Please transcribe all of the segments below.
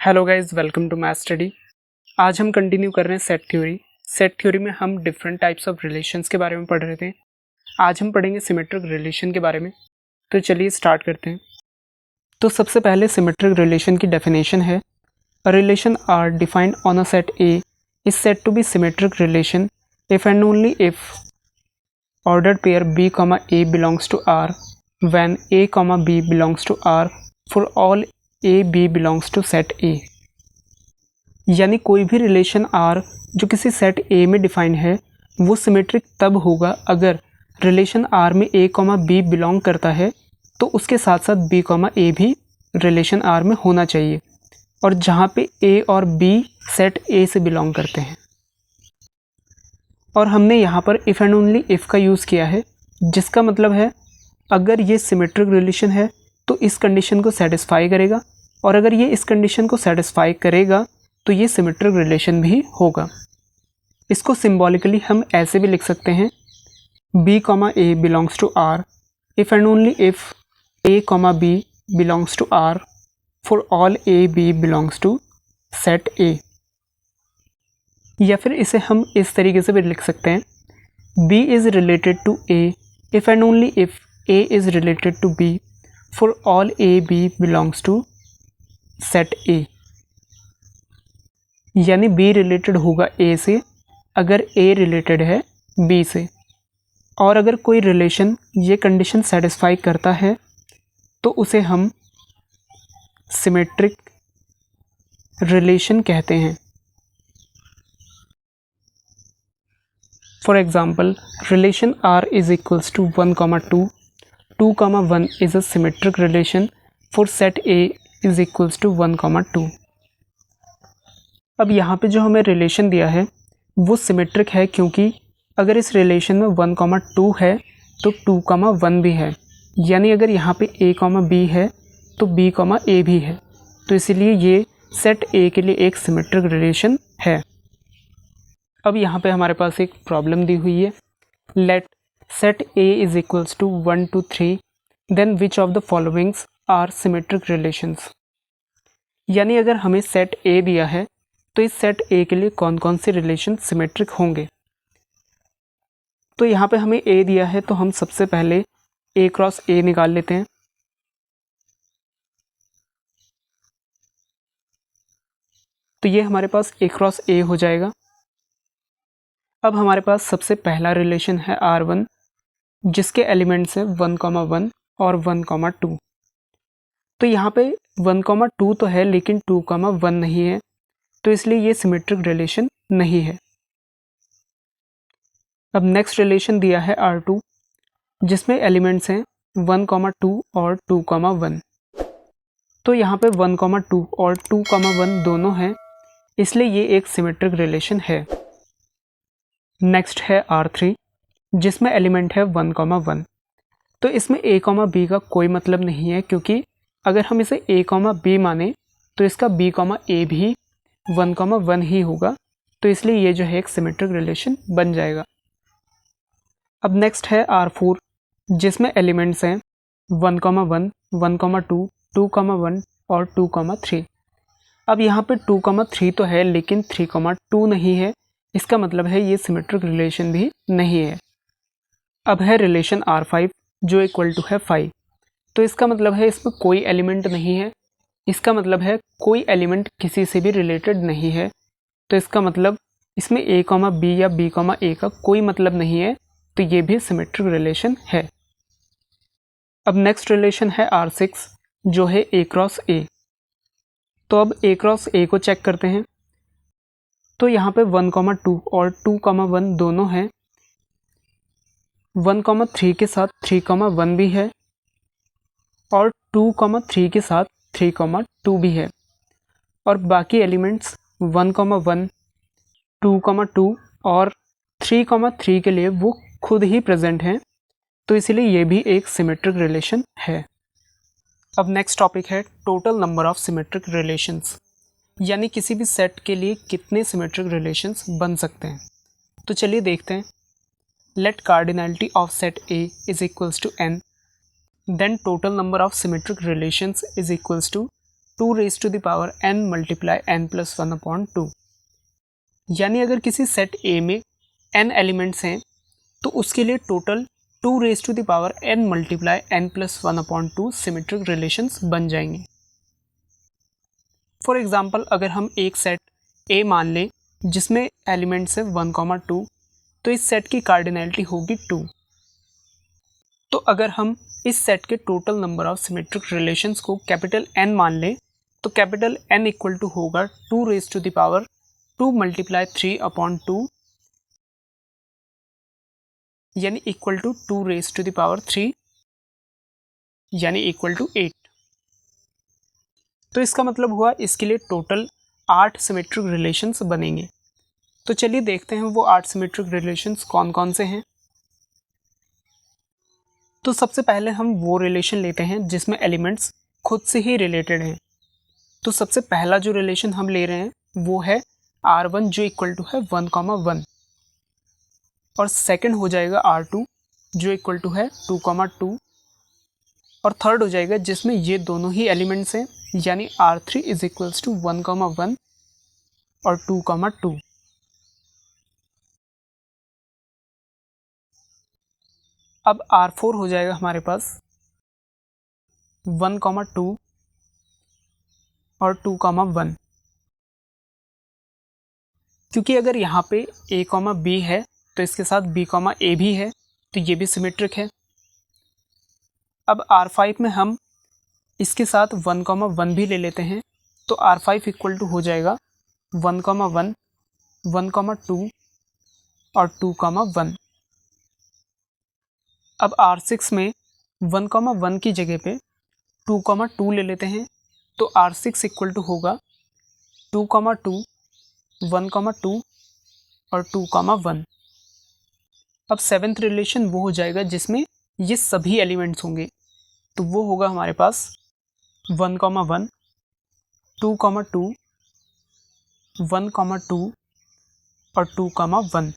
Hello guys, welcome to math study. आज हम continue कर रहे हैं सेट थ्योरी। सेट थ्योरी में हम डिफरेंट टाइप्स ऑफ रिलेशंस के बारे में पढ़ रहे थे। आज हम पढ़ेंगे सिमेट्रिक रिलेशन के बारे में। तो चलिए स्टार्ट करते हैं। तो सबसे पहले सिमेट्रिक रिलेशन की डेफिनेशन है, a relation R defined on a set A is said to be symmetric relation if and only if ordered pair B comma A belongs to R when A comma B belongs to R for all A B belongs to set A. यानी कोई भी relation are जो किसी set ए में define है वो symmetric तब होगा अगर रिलेशन आर में ए कॉमा बी बिलोंग करता है तो उसके साथ साथ बी कॉमा ए भी रिलेशन आर में होना चाहिए, और जहाँ पे ए और बी सेट ए से बिलोंग करते हैं। और हमने यहाँ पर इफ़ एंड ओनली इफ़ का यूज़ किया है, जिसका मतलब है अगर ये सिमेट्रिक रिलेशन है तो इस कंडीशन को सेटिस्फाई करेगा, और अगर ये इस कंडीशन को सेटिस्फाई करेगा तो ये सिमेट्रिक रिलेशन भी होगा। इसको सिंबॉलिकली हम ऐसे भी लिख सकते हैं, B comma A belongs to R if and only if A comma B belongs to R for all A B belongs to set A. या फिर इसे हम इस तरीके से भी लिख सकते हैं, B is related to A if and only if A is related to B for all A B belongs to set A. यानी बी रिलेटेड होगा ए से अगर ए रिलेटेड है बी से, और अगर कोई रिलेशन ये कंडीशन सेटिस्फाई करता है तो उसे हम सिमेट्रिक रिलेशन कहते हैं। For example, relation R is equals to 1,2, 2,1 is a symmetric relation for set A is equals to 1,2। अब यहाँ पे जो हमें रिलेशन दिया है वो सिमेट्रिक है, क्योंकि अगर इस रिलेशन में 1,2 है तो 2,1 भी है। यानी अगर यहाँ पे a, b है तो b, a भी है, तो इसीलिए ये सेट A के लिए एक सिमेट्रिक रिलेशन है। अब यहाँ पे हमारे पास एक प्रॉब्लम दी हुई है, let set A is equals to 1 to 3 then which of the followings are symmetric relations. यानी अगर हमें सेट A दिया है तो इस सेट A के लिए कौन कौन से रिलेशन सिमेट्रिक होंगे। तो यहाँ पे हमें A दिया है तो हम सबसे पहले A क्रॉस A निकाल लेते हैं। तो ये हमारे पास A क्रॉस A हो जाएगा। अब हमारे पास सबसे पहला रिलेशन है R1, जिसके एलिमेंट्स हैं 1,1 और 1,2। तो यहाँ पे 1,2 तो है लेकिन 2,1 नहीं है, तो इसलिए ये सिमेट्रिक रिलेशन नहीं है। अब नेक्स्ट रिलेशन दिया है R2, जिसमें एलिमेंट्स हैं 1,2 और 2,1। तो यहाँ पे 1,2 और 2,1 दोनों हैं, इसलिए ये एक सिमेट्रिक रिलेशन है। नेक्स्ट है R3, जिसमें एलिमेंट है 1,1। तो इसमें A, B का कोई मतलब नहीं है, क्योंकि अगर हम इसे A, B माने तो इसका B, A भी 1,1 ही होगा, तो इसलिए ये जो है एक सिमेट्रिक रिलेशन बन जाएगा। अब नेक्स्ट है R4, जिसमें एलिमेंट्स हैं 1,1, 1,2, 2,1 और 2,3। अब यहाँ पे 2,3 तो है लेकिन 3,2 नहीं है, इसका मतलब है ये सिमेट्रिक रिलेशन भी नहीं है। अब है रिलेशन R5, जो इक्वल टू है 5। तो इसका मतलब है इसमें कोई एलिमेंट नहीं है, इसका मतलब है कोई एलिमेंट किसी से भी रिलेटेड नहीं है, तो इसका मतलब इसमें A, B या B, A का कोई मतलब नहीं है, तो ये भी सिमेट्रिक रिलेशन है। अब नेक्स्ट रिलेशन है R6, जो है A क्रॉस A। तो अब A क्रॉस A को चेक करते हैं। तो यहाँ पे 1,2 और 2,1 दोनों हैं, 1,3 के साथ 3,1 भी है, और 2,3 के साथ 3,2 भी है, और बाकी एलिमेंट्स 1,1, 2,2 और 3,3 के लिए वो खुद ही प्रेजेंट हैं, तो इसीलिए ये भी एक सिमेट्रिक रिलेशन है। अब नेक्स्ट टॉपिक है total number of symmetric relations, यानी किसी भी सेट के लिए कितने सिमेट्रिक रिलेशंस बन सकते हैं। तो चलिए देखते हैं। Let cardinality of set A is equals to n, then total number of symmetric relations is equals to 2 raise to the power n multiply n plus 1/2। यानी अगर किसी सेट A में n एलिमेंट्स हैं तो उसके लिए total 2 raise to the power n multiply n plus 1/2 symmetric relations बन जाएंगे। फॉर एग्जाम्पल अगर हम एक सेट A मान लें जिसमें एलिमेंट्स है 1, 2, तो इस सेट की कार्डिनैलिटी होगी 2। तो अगर हम इस सेट के total number of symmetric relations को कैपिटल N मान लें तो कैपिटल N इक्वल टू होगा 2 raise to the power 2 multiply 3/2 यानी equal to 2 raise to the power 3 यानी इक्वल टू 8। तो इसका मतलब हुआ इसके लिए टोटल 8 सिमेट्रिक रिलेशंस बनेंगे। तो चलिए देखते हैं वो 8 सिमेट्रिक रिलेशंस कौन कौन से हैं। तो सबसे पहले हम वो रिलेशन लेते हैं जिसमें एलिमेंट्स खुद से ही रिलेटेड हैं। तो सबसे पहला जो रिलेशन हम ले रहे हैं वो है R1 जो इक्वल टू है 1, 1 और सेकंड हो जाएगा R2 जो इक्वल टू है 2, 2 और थर्ड हो जाएगा जिसमें ये दोनों ही एलिमेंट्स हैं यानी R3 इज इक्वल्स टू 1, 1 और 2, 2। अब R4 हो जाएगा हमारे पास 1, 2 और 2, 1 क्योंकि अगर यहाँ पे A, B है तो इसके साथ B, A भी है तो ये भी सिमेट्रिक है। अब R5 में हम इसके साथ 1, 1 भी ले लेते हैं तो R5 इक्वल टू हो जाएगा 1, 1, 1, 2 और 2, 1। अब R6 में 1, 1 की जगह पे 2, 2 ले लेते हैं तो R6 इक्वल टू होगा 2, 2, 1, 2 और 2, 1। अब सेवेंथ रिलेशन वो हो जाएगा जिसमें ये सभी एलिमेंट्स होंगे तो वो होगा हमारे पास 1, 1, 2, 2, 1, 2 और 2, 1।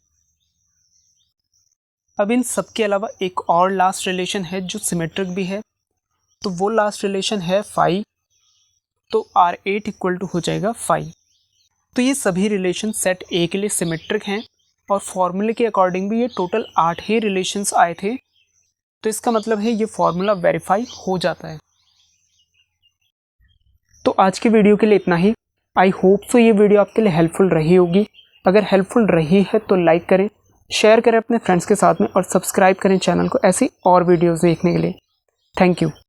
अब इन सब के अलावा एक और लास्ट रिलेशन है जो सिमेट्रिक भी है तो वो लास्ट रिलेशन है 5 तो R8 इक्वल टू हो जाएगा 5। तो ये सभी रिलेशन सेट A के लिए सिमेट्रिक हैं और फॉर्मूले के अकॉर्डिंग भी ये टोटल 8 ही रिलेशंस आए थे तो इसका मतलब है ये फॉर्मूला वेरीफाई हो जाता है। तो आज की वीडियो के लिए इतना ही। आई होप सो ये वीडियो आपके लिए हेल्पफुल रही होगी। अगर हेल्पफुल रही है तो लाइक करें, शेयर करें अपने फ्रेंड्स के साथ में और सब्सक्राइब करें चैनल को ऐसी और वीडियोस देखने के लिए। Thank you.